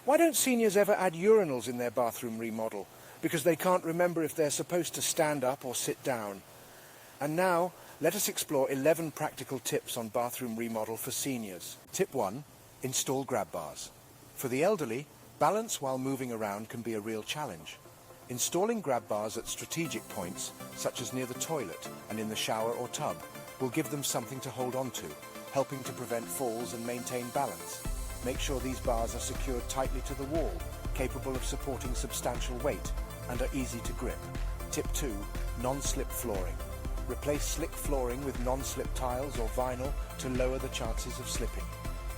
Why don't seniors ever add urinals in their bathroom remodel? Because they can't remember if they're supposed to stand up or sit down. And now, let us explore 11 practical tips on bathroom remodel for seniors. Tip 1. Install grab bars. For the elderly, balance while moving around can be a real challenge. Installing grab bars at strategic points, such as near the toilet and in the shower or tub, will give them something to hold on to, helping to prevent falls and maintain balance. Make sure these bars are secured tightly to the wall, capable of supporting substantial weight, and are easy to grip. Tip 2. Non-slip flooring. Replace slick flooring with non-slip tiles or vinyl to lower the chances of slipping.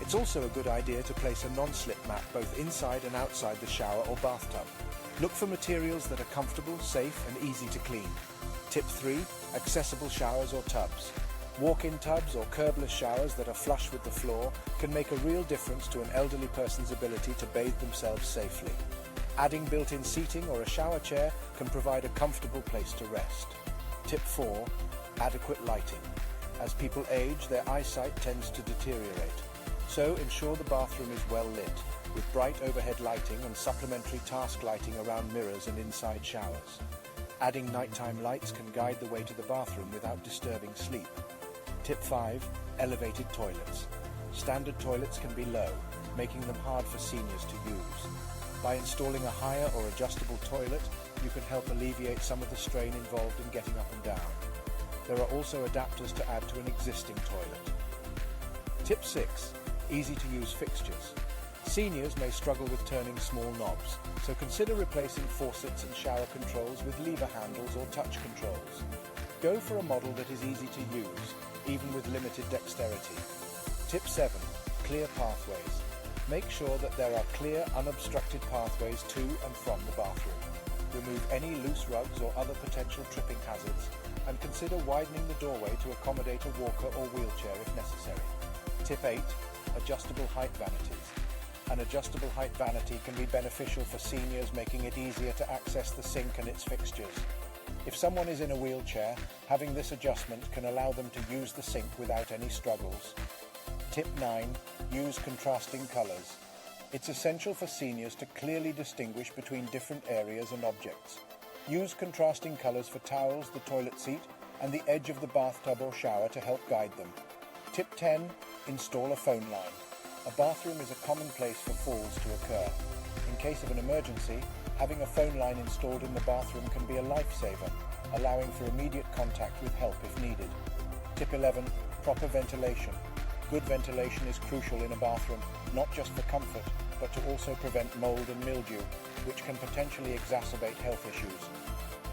It's also a good idea to place a non-slip mat both inside and outside the shower or bathtub. Look for materials that are comfortable, safe, and easy to clean. Tip 3. Accessible showers or tubs. Walk-in tubs or curbless showers that are flush with the floor can make a real difference to an elderly person's ability to bathe themselves safely. Adding built-in seating or a shower chair can provide a comfortable place to rest. Tip 4. Adequate lighting. As people age, their eyesight tends to deteriorate. So ensure the bathroom is well lit, with bright overhead lighting and supplementary task lighting around mirrors and inside showers. Adding nighttime lights can guide the way to the bathroom without disturbing sleep. Tip 5. Elevated toilets. Standard toilets can be low, making them hard for seniors to use. By installing a higher or adjustable toilet, you can help alleviate some of the strain involved in getting up and down. There are also adapters to add to an existing toilet. Tip 6. Easy-to-use fixtures. Seniors may struggle with turning small knobs, so consider replacing faucets and shower controls with lever handles or touch controls. Go for a model that is easy to use, even with limited dexterity. Tip 7. Clear pathways. Make sure that there are clear, unobstructed pathways to and from the bathroom. Remove any loose rugs or other potential tripping hazards, and consider widening the doorway to accommodate a walker or wheelchair if necessary. Tip 8. Adjustable height vanities. An adjustable height vanity can be beneficial for seniors, making it easier to access the sink and its fixtures. If someone is in a wheelchair, having this adjustment can allow them to use the sink without any struggles. Tip 9. Use contrasting colors. It's essential for seniors to clearly distinguish between different areas and objects. Use contrasting colors for towels, the toilet seat, and the edge of the bathtub or shower to help guide them. Tip 10. Install a phone line. A bathroom is a common place for falls to occur. In case of an emergency, having a phone line installed in the bathroom can be a lifesaver, allowing for immediate contact with help if needed. Tip 11. Proper ventilation. Good ventilation is crucial in a bathroom, not just for comfort, but to also prevent mold and mildew, which can potentially exacerbate health issues.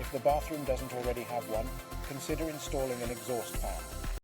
If the bathroom doesn't already have one, consider installing an exhaust fan.